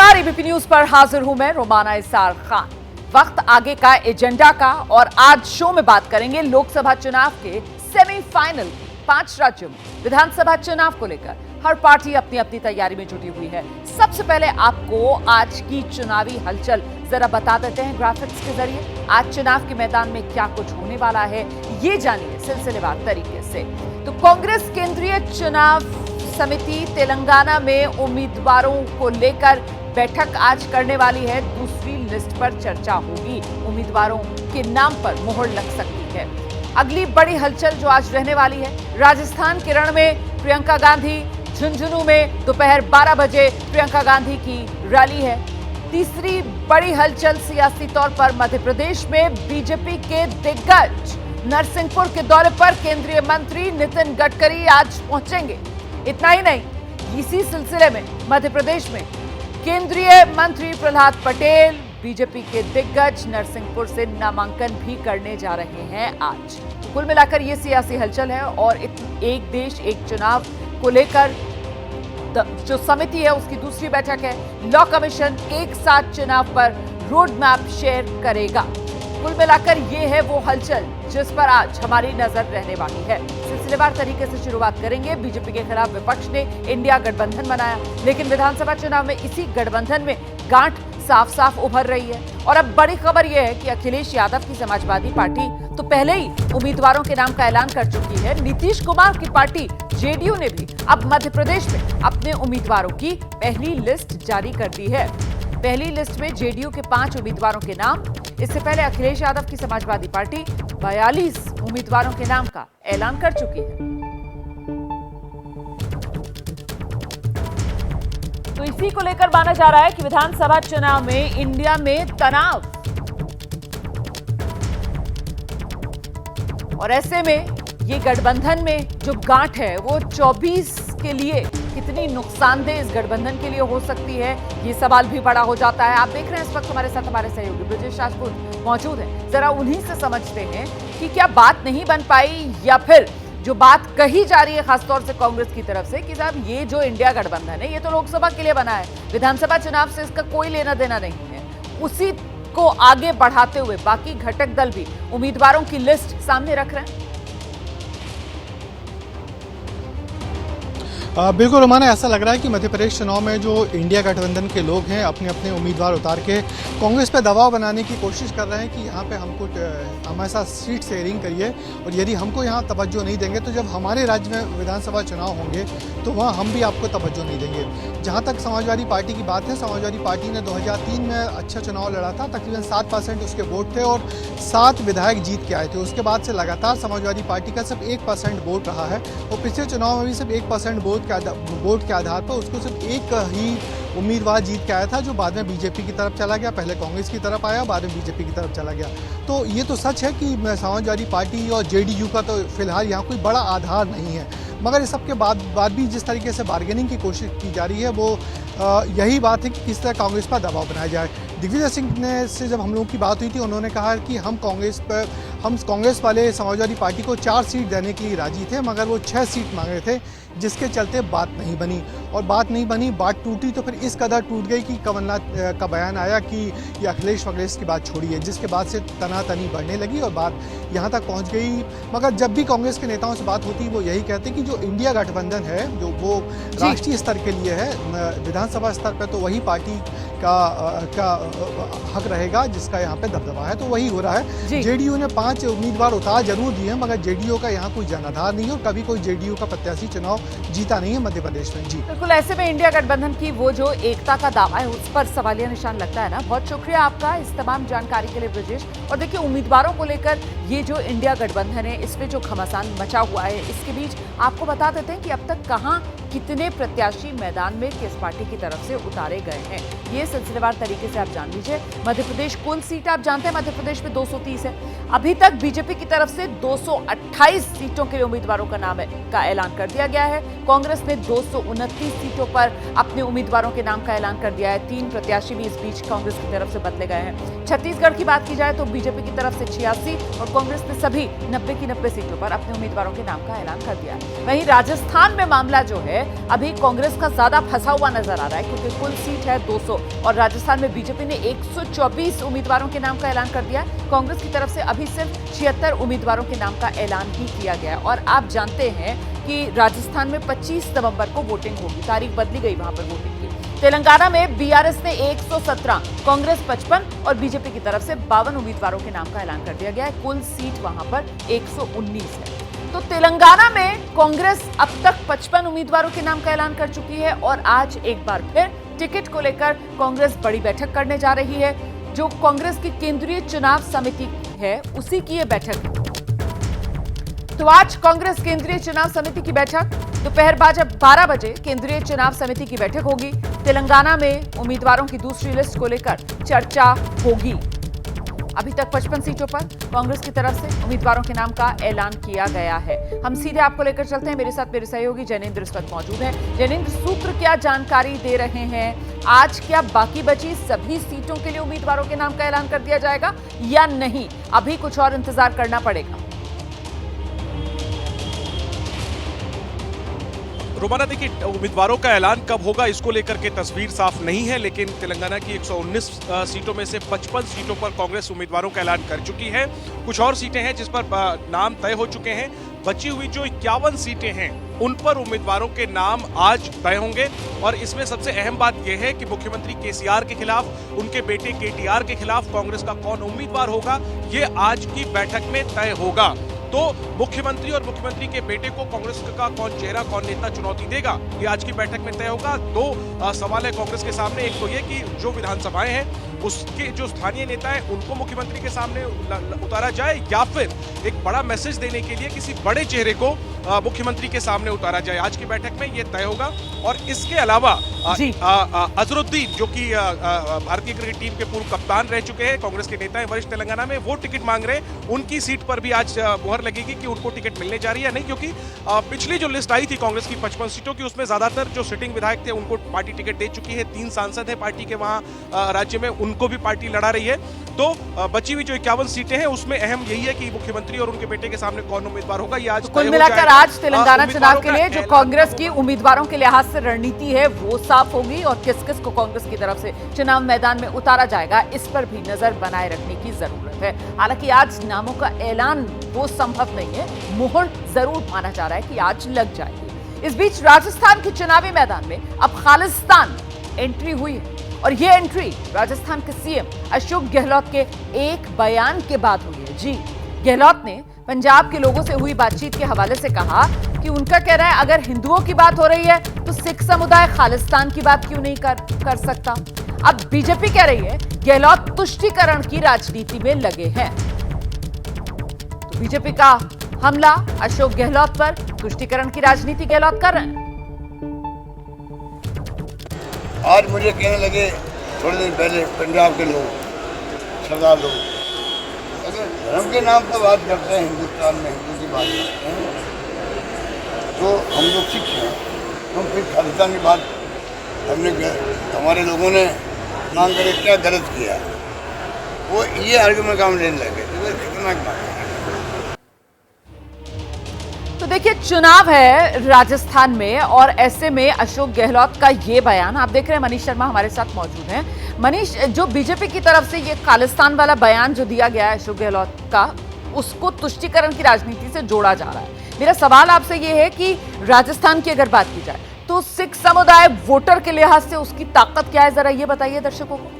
नमस्कार, ABP news पर हाजिर हूं मैं रोमाना इसार खान। वक्त आगे का एजेंडा का और आज शो में बात करेंगे लोकसभा चुनाव के सेमीफाइनल 5 राज्यों में विधानसभा चुनाव को लेकर हर पार्टी अपनी अपनी तैयारी में जुटी हुई है। सबसे पहले आपको आज की चुनावी हलचल जरा बता देते हैं ग्राफिक्स के जरिए। आज चुनाव के मैदान में क्या कुछ होने वाला है ये जानिए सिलसिलेवार तरीके से। तो कांग्रेस केंद्रीय चुनाव समिति तेलंगाना में उम्मीदवारों को लेकर बैठक आज करने वाली है। दूसरी लिस्ट पर चर्चा होगी, उम्मीदवारों के नाम पर मुहर लग सकती है। अगली बड़ी हलचल जो आज रहने वाली है, राजस्थान के रण में प्रियंका गांधी, झुंझुनू में दोपहर 12 बजे प्रियंका गांधी की रैली है। तीसरी बड़ी हलचल सियासी तौर पर मध्य प्रदेश में बीजेपी के दिग्गज नरसिंहपुर के दौरे पर केंद्रीय मंत्री नितिन गडकरी आज पहुंचेंगे। इतना ही नहीं, इसी सिलसिले में मध्य प्रदेश में केंद्रीय मंत्री प्रहलाद पटेल बीजेपी के दिग्गज नरसिंहपुर से नामांकन भी करने जा रहे हैं आज। कुल मिलाकर ये सियासी हलचल है और एक देश एक चुनाव को लेकर जो समिति है उसकी दूसरी बैठक है। लॉ कमीशन एक साथ चुनाव पर रोड मैप शेयर करेगा। कुल मिलाकर ये है वो हलचल जिस पर आज हमारी नजर रहने वाली है। सिलसिलेवार तरीके से शुरुआत करेंगे। बीजेपी के खिलाफ विपक्ष ने इंडिया गठबंधन बनाया, लेकिन विधानसभा चुनाव में इसी गठबंधन में गांठ साफ साफ उभर रही है। और अब बड़ी खबर यह है कि अखिलेश यादव की समाजवादी पार्टी तो पहले ही उम्मीदवारों के नाम का ऐलान कर चुकी है। नीतीश कुमार की पार्टी जेडीयू ने भी अब मध्य प्रदेश में अपने उम्मीदवारों की पहली लिस्ट जारी कर दी है। पहली लिस्ट में जेडीयू के 5 उम्मीदवारों के नाम, इससे पहले अखिलेश यादव की समाजवादी पार्टी 42 उम्मीदवारों के नाम का ऐलान कर चुकी है। तो इसी को लेकर माना जा रहा है कि विधानसभा चुनाव में इंडिया में तनाव, और ऐसे में ये गठबंधन में जो गांठ है वो 24 के लिए कितनी नुकसानदेह इस गठबंधन के लिए हो सकती है, ये सवाल भी बड़ा हो जाता है। आप देख रहे हैं इस वक्त हमारे साथ हमारे सहयोगी ब्रजेश राजपूत मौजूद हैं। जरा उन्हीं से समझते हैं कि क्या बात नहीं बन पाई या फिर जो बात कही जा रही है खासतौर से कांग्रेस की तरफ से कि साहब ये जो इंडिया गठबंधन है ये तो लोकसभा के लिए बना है, विधानसभा चुनाव से इसका कोई लेना देना नहीं है। उसी को आगे बढ़ाते हुए बाकी घटक दल भी उम्मीदवारों की लिस्ट सामने रख रहे हैं। बिल्कुल रोमाना, ऐसा लग रहा है कि मध्य प्रदेश चुनाव में जो इंडिया गठबंधन के लोग हैं अपने अपने उम्मीदवार उतार के कांग्रेस पर दबाव बनाने की कोशिश कर रहे हैं कि यहाँ पे हमको हमारे साथ सीट शेयरिंग करिए, और यदि हमको यहाँ तवज्जो नहीं देंगे तो जब हमारे राज्य में विधानसभा चुनाव होंगे तो वहाँ हम भी आपको तवज्जो नहीं देंगे। जहाँ तक समाजवादी पार्टी की बात है, समाजवादी पार्टी ने 2003 में अच्छा चुनाव लड़ा था, तकरीबन 7% उसके वोट थे और 7 विधायक जीत के आए थे। उसके बाद से लगातार समाजवादी पार्टी का सिर्फ 1% वोट रहा है और पिछले चुनाव में भी सिर्फ 1% वोट के आधार पर उसको सिर्फ एक ही उम्मीदवार जीत के आया था, जो बाद में बीजेपी की तरफ चला गया। पहले कांग्रेस की तरफ आया, बाद में बीजेपी की तरफ चला गया। तो ये तो सच है कि समाजवादी पार्टी और जेडीयू का तो फिलहाल यहाँ कोई बड़ा आधार नहीं है, मगर इस सब के बाद भी जिस तरीके से बार्गेनिंग की कोशिश की जा रही है वो यही बात है कि किस तरह कांग्रेस पर दबाव बनाया जाए। दिग्विजय सिंह ने से जब हम लोगों की बात हुई थी, उन्होंने कहा कि हम कांग्रेस वाले समाजवादी पार्टी को 4 सीट देने के लिए राजी थे, मगर वो 6 सीट मांग रहे थे, जिसके चलते बात नहीं बनी। और बात नहीं बनी, बात टूटी तो फिर इस कदर टूट गई कि कमलनाथ का बयान आया कि ये अखिलेश वखिलेश की बात छोड़िए, जिसके बाद से तनातनी बढ़ने लगी और बात यहाँ तक पहुँच गई। मगर जब भी कांग्रेस के नेताओं से बात होती वो यही कहते कि जो इंडिया गठबंधन है जो वो राष्ट्रीय स्तर के लिए है, विधानसभा स्तर पर तो वही पार्टी का हक रहेगा जिसका यहाँ पे दबदबा है, तो वही हो रहा है। जेडीयू ने 5 उम्मीदवार उतार जरूर दिए हैं, मगर जेडीयू का यहाँ कोई जनाधार नहीं है और कभी कोई जेडीयू का प्रत्याशी चुनाव जीता नहीं है मध्य प्रदेश में। जी बिल्कुल, ऐसे में इंडिया गठबंधन की वो जो एकता का दावा है उस पर सवालिया निशान लगता है ना। बहुत शुक्रिया आपका इस तमाम जानकारी के लिए ब्रजेश। और देखिए, उम्मीदवारों को लेकर ये जो इंडिया गठबंधन है इसमें जो घमासान मचा हुआ है, इसके बीच आपको बता देते हैं कि अब तक कहां कितने प्रत्याशी मैदान में किस पार्टी की तरफ से उतारे गए हैं, ये सिलसिलेवार तरीके से आप जान लीजिए। मध्य प्रदेश कुल सीट आप जानते हैं मध्य प्रदेश में 230 है। अभी तक बीजेपी की तरफ से 228 सीटों के लिए उम्मीदवारों का नाम का ऐलान कर दिया गया है। कांग्रेस ने 229 सीटों पर अपने उम्मीदवारों के नाम का ऐलान कर दिया है। 3 प्रत्याशी भी इस बीच कांग्रेस की तरफ से बदले गए हैं। छत्तीसगढ़ की बात की जाए तो बीजेपी की तरफ से 86 और कांग्रेस ने सभी 90 की 90 सीटों पर अपने उम्मीदवारों के नाम का ऐलान कर दिया है। वहीं राजस्थान में मामला जो है है अभी कांग्रेस का ज्यादा फंसा हुआ नजर आ रहा है, क्योंकि कुल सीट है 200 और राजस्थान में बीजेपी ने 124 उम्मीदवारों के नाम का ऐलान कर दिया है। कांग्रेस की तरफ से अभी सिर्फ 76 उम्मीदवारों के नाम का ऐलान ही किया गया है। और आप जानते हैं कि राजस्थान में 25 नवंबर को वोटिंग होगी, तारीख बदली गई वहां पर वोटिंग की। तेलंगाना में बीआरएस ने 117, कांग्रेस 55 और बीजेपी की तरफ से 52 उम्मीदवारों के नाम का ऐलान कर दिया गया है। कुल सीट वहां पर 119 है। तो तेलंगाना में कांग्रेस अब तक 55 उम्मीदवारों के नाम का ऐलान कर चुकी है और आज एक बार फिर टिकट को लेकर कांग्रेस बड़ी बैठक करने जा रही है। जो कांग्रेस की केंद्रीय चुनाव समिति है उसी की यह बैठक है। तो आज कांग्रेस केंद्रीय चुनाव समिति की बैठक दोपहर 12 बजे केंद्रीय चुनाव समिति की बैठक होगी। तेलंगाना में उम्मीदवारों की दूसरी लिस्ट को लेकर चर्चा होगी। अभी तक 55 सीटों पर कांग्रेस की तरफ से उम्मीदवारों के नाम का ऐलान किया गया है। हम सीधे आपको लेकर चलते हैं, मेरे साथ मेरे सहयोगी जैनेंद्र इस वक्त मौजूद है। जैनेंद्र, सूत्र क्या जानकारी दे रहे हैं? आज क्या बाकी बची सभी सीटों के लिए उम्मीदवारों के नाम का ऐलान कर दिया जाएगा या नहीं? अभी कुछ और इंतजार करना पड़ेगा? रोमाना, देखिए, उम्मीदवारों का ऐलान कब होगा इसको लेकर के तस्वीर साफ नहीं है, लेकिन तेलंगाना की 119 सीटों में से 55 सीटों पर कांग्रेस उम्मीदवारों का ऐलान कर चुकी है। कुछ और सीटें हैं जिस पर नाम तय हो चुके हैं। बची हुई जो 51 सीटें हैं उन पर उम्मीदवारों के नाम आज तय होंगे और इसमें सबसे अहम बात यह है कि मुख्यमंत्री केसीआर के खिलाफ, उनके बेटे केटीआर के खिलाफ कांग्रेस का कौन उम्मीदवार होगा ये आज की बैठक में तय होगा। तो मुख्यमंत्री और मुख्यमंत्री के बेटे को कांग्रेस का कौन चेहरा, कौन नेता चुनौती देगा, ये आज की बैठक में तय होगा। दो सवाल है कांग्रेस के सामने। एक तो ये कि जो विधानसभाएं हैं उसके जो स्थानीय नेता हैं उनको मुख्यमंत्री के सामने उतारा जाए या फिर एक बड़ा मैसेज देने के लिए किसी बड़े चेहरे को मुख्यमंत्री के सामने उतारा जाए। आज की बैठक में ये तय होगा। और इसके अलावा अजहरुद्दीन, जो कि भारतीय क्रिकेट टीम के पूर्व कप्तान रह चुके हैं, कांग्रेस के नेता हैं वरिष्ठ तेलंगाना में, वो टिकट मांग रहे हैं। उनकी सीट पर भी आज मुहर लगेगी कि उनको टिकट मिलने जा रही है नहीं, क्योंकि पिछली जो लिस्ट आई थी कांग्रेस की 55 सीटों की, उसमें ज्यादातर जो सिटिंग विधायक थे उनको पार्टी टिकट दे चुकी है। 3 सांसद हैं पार्टी के वहां राज्य में, उनको भी पार्टी लड़ा रही है। तो बची हुई जो 51 सीटें हैं उसमें अहम यही है कि मुख्यमंत्री और उनके बेटे के सामने कौन उम्मीदवार होगा, ये आज कुल मिलाकर आज तेलंगाना चुनाव के लिए जो कांग्रेस की उम्मीदवारों के लिहाज से रणनीति है वो साफ होगी और किस किस को कांग्रेस की तरफ से चुनाव मैदान में उतारा जाएगा इस पर भी नजर बनाए रखने की जरूरत है। हालांकि आज नामों का ऐलान वो संभव नहीं है, मुहर जरूर माना जा रहा है कि आज लग जाएगी। इस बीच राजस्थान के चुनावी मैदान में अब खालिस्तान एंट्री हुई है और ये एंट्री राजस्थान के सीएम अशोक गहलोत के एक बयान के बाद हुई है। जी, गहलोत ने पंजाब के लोगों से हुई बातचीत के हवाले से कहा कि उनका कहना है अगर हिंदुओं की बात हो रही है तो सिख समुदाय खालिस्तान की बात क्यों नहीं कर सकता। अब बीजेपी कह रही है गहलोत तुष्टीकरण की राजनीति में लगे हैं। तो बीजेपी का हमला अशोक गहलोत पर, तुष्टीकरण की राजनीति गहलोत कर रहे हैं। आज मुझे कहने लगे थोड़े दिन पहले पंजाब के लोग, सरदार लोग, अगर धर्म के नाम पर बात करते हैं, हिंदुस्तान में हिंदू की बात करते हैं, तो हम लोग सिख हैं, तो फिर खालिस्तान की बात हमारे लोगों ने मांग कर क्या गलत किया, वो ये आर्गुमेंट काम लेने लगे। तो वो खतरनाक बात है। तो देखिए, चुनाव है राजस्थान में और ऐसे में अशोक गहलोत का ये बयान, आप देख रहे हैं मनीष शर्मा हमारे साथ मौजूद हैं। मनीष, जो बीजेपी की तरफ से ये खालिस्तान वाला बयान जो दिया गया है अशोक गहलोत का, उसको तुष्टीकरण की राजनीति से जोड़ा जा रहा है। मेरा सवाल आपसे ये है कि राजस्थान की अगर बात की जाए तो सिख समुदाय वोटर के लिहाज से उसकी ताकत क्या है, जरा ये बताइए दर्शकों को।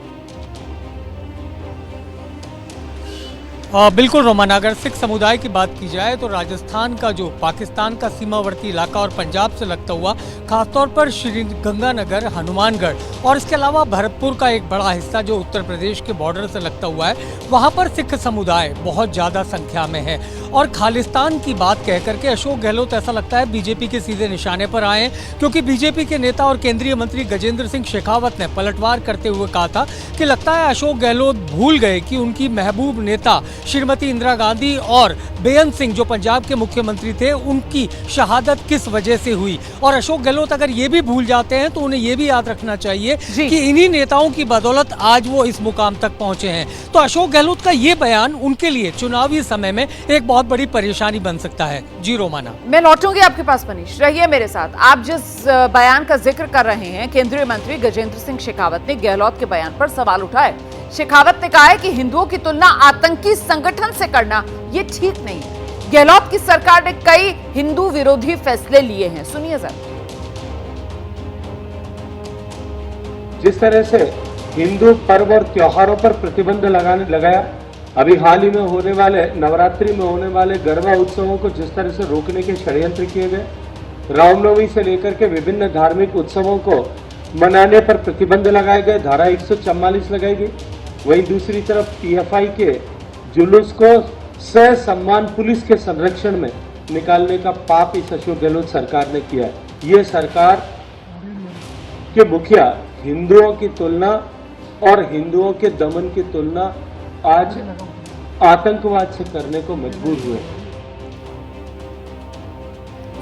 बिल्कुल रोमाना, अगर सिख समुदाय की बात की जाए तो राजस्थान का जो पाकिस्तान का सीमावर्ती इलाका और पंजाब से लगता हुआ खासतौर पर श्री गंगानगर, हनुमानगढ़ और इसके अलावा भरतपुर का एक बड़ा हिस्सा जो उत्तर प्रदेश के बॉर्डर से लगता हुआ है, वहाँ पर सिख समुदाय बहुत ज़्यादा संख्या में है। और खालिस्तान की बात कह करके अशोक गहलोत ऐसा लगता है बीजेपी के सीधे निशाने पर आए हैं, क्योंकि बीजेपी के नेता और केंद्रीय मंत्री गजेंद्र सिंह शेखावत ने पलटवार करते हुए कहा था कि लगता है अशोक गहलोत भूल गए कि उनकी महबूब नेता श्रीमती इंदिरा गांधी और बेअंत सिंह जो पंजाब के मुख्यमंत्री थे उनकी शहादत किस वजह से हुई। और अशोक गहलोत अगर ये भी भूल जाते हैं तो उन्हें ये भी याद रखना चाहिए कि इन्हीं नेताओं की बदौलत आज वो इस मुकाम तक पहुंचे हैं। तो अशोक गहलोत का ये बयान उनके लिए चुनावी समय में एक बहुत बड़ी परेशानी बन सकता है। जी रोमाना, मैं लौटूंगी आपके पास मनीष, रहिए मेरे साथ। आप जिस बयान का जिक्र कर रहे हैं, केंद्रीय मंत्री गजेंद्र सिंह शेखावत ने गहलोत के बयान पर सवाल उठाए। शेखावत ने कहा है कि हिंदुओं की तुलना आतंकी संगठन से करना ये ठीक नहीं है। गहलोत की सरकार ने कई हिंदू विरोधी फैसले लिए हैं, सुनिए जरा। जिस तरह से हिंदू पर्व और त्योहारों पर प्रतिबंध लगाया, अभी हाल ही में होने वाले नवरात्रि में होने वाले गरबा उत्सवों को जिस तरह से रोकने के षड्यंत्र किए गए, रामनवमी से लेकर के विभिन्न धार्मिक उत्सवों को मनाने पर प्रतिबंध लगाए गए, धारा 144 लगाई गई। वहीं दूसरी तरफ पीएफआई के जुलूस को ससम्मान पुलिस के संरक्षण में निकालने का पाप इस अशोक गहलोत सरकार ने किया है। ये सरकार के मुखिया हिंदुओं की तुलना और हिंदुओं के दमन की तुलना आज आतंकवाद से करने को मजबूर हुए।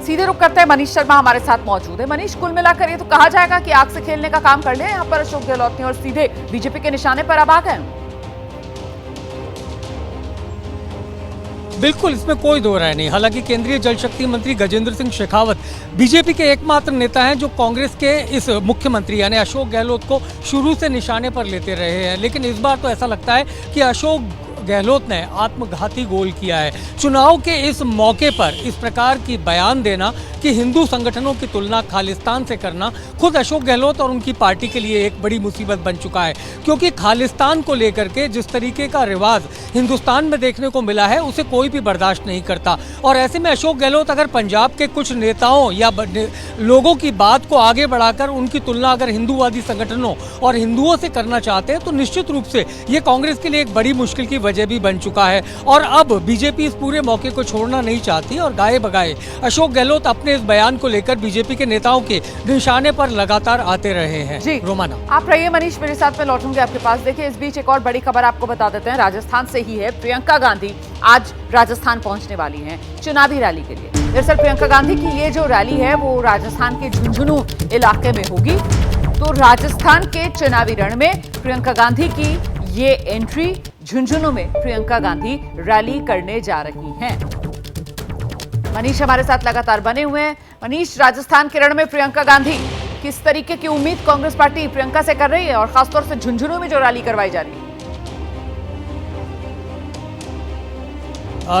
सीधे रुक करते हैं, मनीष शर्मा हमारे साथ मौजूद है। मनीष, कुल मिलाकर ये तो कहा जाएगा कि आग से खेलने का काम कर लिया यहाँ पर अशोक गहलोत ने और सीधे बीजेपी के निशाने पर अब आ गए। बिल्कुल, इसमें कोई दो राय नहीं। हालांकि केंद्रीय जल शक्ति मंत्री गजेंद्र सिंह शेखावत बीजेपी के एकमात्र नेता हैं जो कांग्रेस के इस मुख्यमंत्री यानी अशोक गहलोत को शुरू से निशाने पर लेते रहे हैं। लेकिन इस बार तो ऐसा लगता है कि अशोक गहलोत ने आत्मघाती गोल किया है। चुनाव के इस मौके पर इस प्रकार की बयान देना कि हिंदू संगठनों की तुलना खालिस्तान से करना खुद अशोक गहलोत और उनकी पार्टी के लिए एक बड़ी मुसीबत बन चुका है, क्योंकि खालिस्तान को लेकर के जिस तरीके का रिवाज हिंदुस्तान में देखने को मिला है उसे कोई भी बर्दाश्त नहीं करता। और ऐसे में अशोक गहलोत अगर पंजाब के कुछ नेताओं या लोगों की बात को आगे बढ़ाकर उनकी तुलना अगर हिंदूवादी संगठनों और हिंदुओं से करना चाहते हैं तो निश्चित रूप से ये कांग्रेस के लिए एक बड़ी मुश्किल की वजह भी बन चुका है। और अब बीजेपी इस पूरे मौके को छोड़ना नहीं चाहती और गाए बगाए अशोक गहलोत अपने इस बयान को लेकर बीजेपी के नेताओं के निशाने पर लगातार आते रहे हैं। जी रोमाना, आप रहिए मनीष, मेरे साथ में लौटूंगी आपके पास। देखिए, इस बीच एक और बड़ी खबर आपको बता देते हैं, राजस्थान से ही है। प्रियंका गांधी आज राजस्थान पहुंचने वाली हैं चुनावी रैली के लिए। दरअसल प्रियंका गांधी की ये जो रैली है वो राजस्थान के झुंझुनू इलाके में होगी। तो राजस्थान के चुनावी रण में प्रियंका गांधी की ये एंट्री, झुंझुनू में प्रियंका गांधी रैली करने जा रही हैं। मनीष हमारे साथ लगातार बने हुए हैं। मनीष, राजस्थान के रण में प्रियंका गांधी, किस तरीके की उम्मीद कांग्रेस पार्टी प्रियंका से कर रही है और खासतौर से झुंझुनू में जो रैली करवाई जा रही है?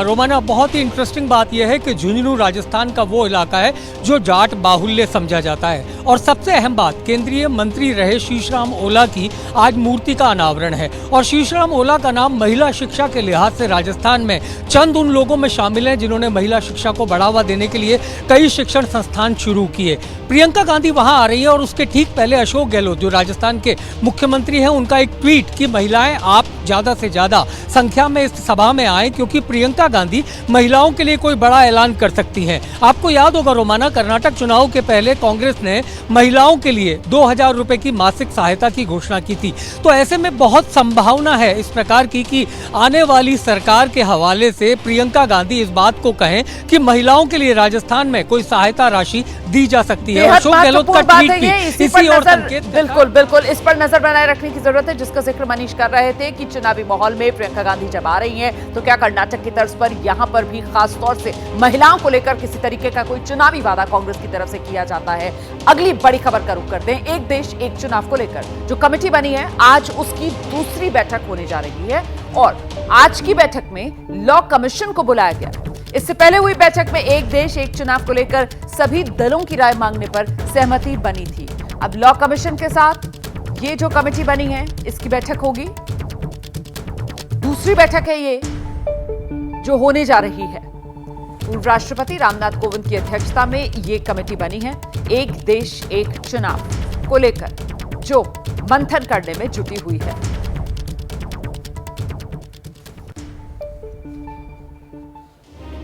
रोमाना, बहुत ही इंटरेस्टिंग बात यह है कि झुंझुनू राजस्थान का वो इलाका है जो जाट बाहुल्य समझा जाता है। और सबसे अहम बात, केंद्रीय मंत्री रहे शीशराम ओला की आज मूर्ति का अनावरण है। और शीशराम ओला का नाम महिला शिक्षा के लिहाज से राजस्थान में चंद उन लोगों में शामिल हैं जिन्होंने महिला शिक्षा को बढ़ावा देने के लिए कई शिक्षण संस्थान शुरू किए। प्रियंका गांधी वहां आ रही है और उसके ठीक पहले अशोक गहलोत जो राजस्थान के मुख्यमंत्री हैं, उनका एक ट्वीट कि महिलाएं आप ज्यादा से ज्यादा संख्या में इस सभा में आए क्योंकि प्रियंका गांधी महिलाओं के लिए कोई बड़ा ऐलान कर सकती हैं। आपको याद होगा रोमाना, कर्नाटक चुनाव के पहले कांग्रेस ने महिलाओं के लिए 2000 रुपए की मासिक सहायता की घोषणा की थी। तो ऐसे में बहुत संभावना है इस प्रकार की कि आने वाली सरकार के हवाले से प्रियंका गांधी इस बात को कहें कि महिलाओं के लिए राजस्थान में कोई सहायता राशि दी जा सकती है। अशोक गहलोत का ट्वीट भी इसी और संकेत। बिल्कुल इस पर नजर बनाए रखने की जरूरत है, जिसका जिक्र मनीष कर रहे थे कि चुनावी माहौल में प्रियंका गांधी जब आ रही हैं तो क्या कर्नाटक की तर्ज पर यहां पर भी खास तौर से महिलाओं को लेकर किसी तरीके का कोई चुनावी वादा कांग्रेस की तरफ से किया जाता है? अगली बड़ी खबर का रुख करते हैं। एक देश एक चुनाव को लेकर जो कमेटी बनी है, आज उसकी दूसरी बैठक होने जा रही है और आज की बैठक में लॉ कमीशन को बुलाया गया। इससे पहले हुई बैठक में एक देश एक चुनाव को लेकर सभी दलों की राय मांगने पर सहमति बनी थी। अब लॉ कमीशन के साथ ये जो कमेटी बनी है इसकी बैठक होगी। दूसरी बैठक है ये जो होने जा रही है। पूर्व राष्ट्रपति रामनाथ कोविंद की अध्यक्षता में ये कमेटी बनी है एक देश एक चुनाव को लेकर जो मंथन करने में जुटी हुई है।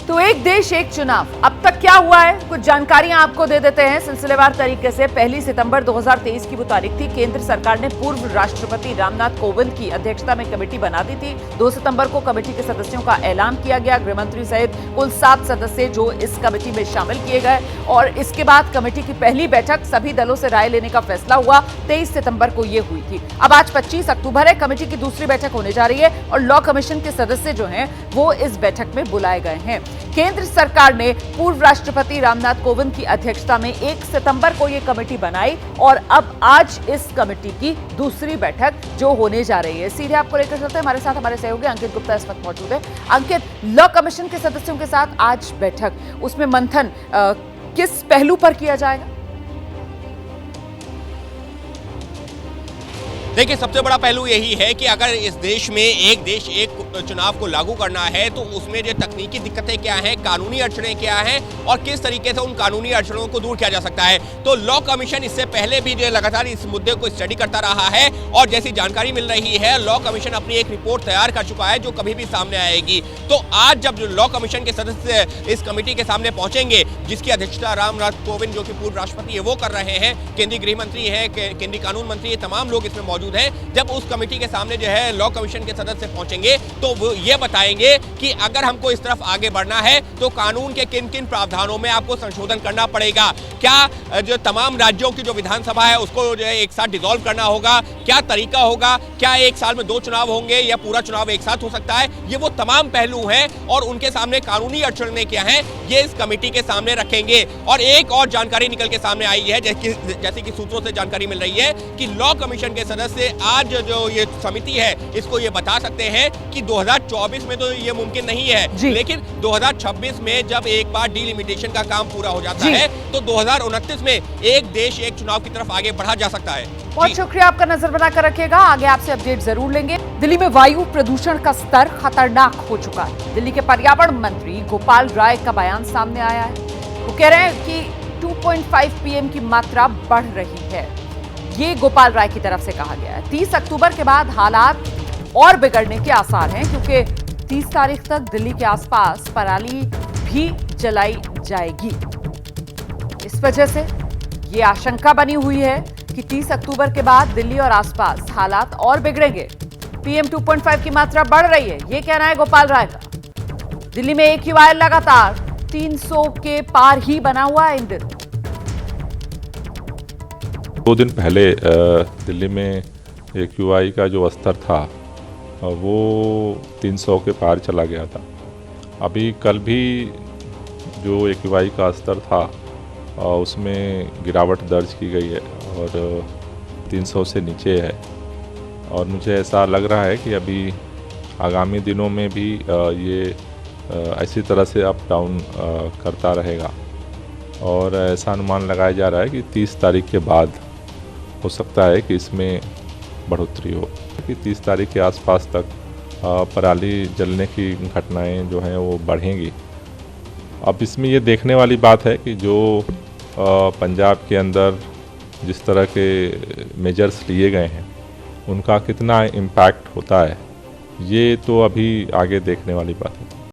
तो एक देश एक चुनाव अब तक क्या हुआ है, कुछ जानकारियां आपको दे देते हैं सिलसिलेवार तरीके से। 1 सितंबर 2023 की वो तारीख थी, केंद्र सरकार ने पूर्व राष्ट्रपति रामनाथ कोविंद की अध्यक्षता में कमेटी बना दी थी। 2 सितंबर को कमेटी के सदस्यों का ऐलान किया गया। गृहमंत्री सहित कुल 7 सदस्य जो इस कमेटी में शामिल किए गए और इसके बाद कमेटी की पहली बैठक सभी दलों से राय लेने का फैसला हुआ। 23 सितंबर को यह हुई थी। अब आज 25 अक्टूबर है, कमेटी की दूसरी बैठक होने जा रही है और लॉ कमीशन के सदस्य जो हैं वो इस बैठक में बुलाए गए हैं। केंद्र सरकार ने पूर्व राष्ट्रपति रामनाथ कोविंद की अध्यक्षता में 1 सितंबर को यह कमेटी बनाई और अब आज इस कमेटी की दूसरी बैठक जो होने जा रही है। सीधे आपको लेकर चलते हैं, हमारे साथ हमारे सहयोगी अंकित गुप्ता इस वक्त मौजूद है। अंकित, लॉ कमीशन के सदस्यों के साथ आज बैठक, उसमें मंथन किस पहलू पर किया जाएगा? देखिए, सबसे बड़ा पहलू यही है कि अगर इस देश में एक देश एक चुनाव को लागू करना है तो उसमें जो तकनीकी दिक्कतें क्या हैं, कानूनी अड़चनें क्या हैं और किस तरीके से उन कानूनी अड़चनों को दूर किया जा सकता है। तो लॉ कमीशन इससे पहले भी जो लगातार इस मुद्दे को स्टडी करता रहा है और जैसी जानकारी मिल रही है, लॉ कमीशन अपनी एक रिपोर्ट तैयार कर चुका है जो कभी भी सामने आएगी। तो आज जब लॉ कमीशन के सदस्य इस कमेटी के सामने पहुंचेंगे, जिसकी अध्यक्षता रामनाथ कोविंद जो कि पूर्व राष्ट्रपति है वो कर रहे हैं, केंद्रीय गृह मंत्री है, केंद्रीय कानून मंत्री, ये तमाम लोग इसमें मौजूद है। जब उस कमेटी के सामने जो है लॉ कमीशन के सदस्य पहुंचेंगे तो वो ये बताएंगे कि अगर हमको इस तरफ आगे बढ़ना है तो कानून के किन किन प्रावधानों में आपको संशोधन करना पड़ेगा। क्या जो तमाम राज्यों की जो विधानसभा है उसको जो है एक साथ डिसॉल्व करना होगा, क्या तरीका होगा, क्या एक साल में 2 चुनाव होंगे या पूरा चुनाव एक साथ हो सकता है, ये वो तमाम पहलू हैं और उनके सामने कानूनी अड़चनें क्या हैं ये इस कमेटी के सामने रखेंगे। और एक और जानकारी निकल के सामने आई है, जैसे कि सूत्रों से जानकारी मिल रही है कि लॉ कमीशन के सदस्य आज जो ये समिति है इसको ये बता सकते हैं कि 2024 में तो ये मुमकिन नहीं है, लेकिन 2026 में जब एक बार डिलिमिटेशन का काम पूरा हो जाता है तो 2029 में एक देश एक चुनाव की तरफ आगे बढ़ा जा सकता है। बहुत शुक्रिया, आपका नजर बनाकर रखिएगा, आगे आपसे अपडेट जरूर लेंगे। दिल्ली में वायु प्रदूषण का स्तर खतरनाक हो चुका है। दिल्ली के पर्यावरण मंत्री गोपाल राय का बयान सामने आया है। वो कह रहे हैं कि 2.5 पीएम की मात्रा बढ़ रही है। ये गोपाल राय की तरफ से कहा गया है। 30 अक्टूबर के बाद हालात और बिगड़ने के आसार हैं क्योंकि 30 तारीख तक दिल्ली के आसपास पराली भी जलाई जाएगी। इस वजह से ये आशंका बनी हुई है कि 30 अक्टूबर के बाद दिल्ली और आसपास हालात और बिगड़ेंगे। पीएम 2.5 की मात्रा बढ़ रही है, ये कहना है गोपाल राय का। दिल्ली में AQI लगातार 300 के पार ही बना हुआ है इन दिन। 2 दिन पहले दिल्ली में AQI का जो स्तर था वो 300 के पार चला गया था। अभी कल भी जो AQI का स्तर था उसमें गिरावट दर्ज की गई है और 300 से नीचे है और मुझे ऐसा लग रहा है कि अभी आगामी दिनों में भी ये ऐसी तरह से अप डाउन करता रहेगा और ऐसा अनुमान लगाया जा रहा है कि 30 तारीख के बाद हो सकता है कि इसमें बढ़ोतरी हो, कि 30 तारीख के आसपास तक पराली जलने की घटनाएं जो हैं वो बढ़ेंगी। अब इसमें ये देखने वाली बात है कि जो पंजाब के अंदर जिस तरह के मेजर्स लिए गए हैं उनका कितना इम्पैक्ट होता है, ये तो अभी आगे देखने वाली बात है।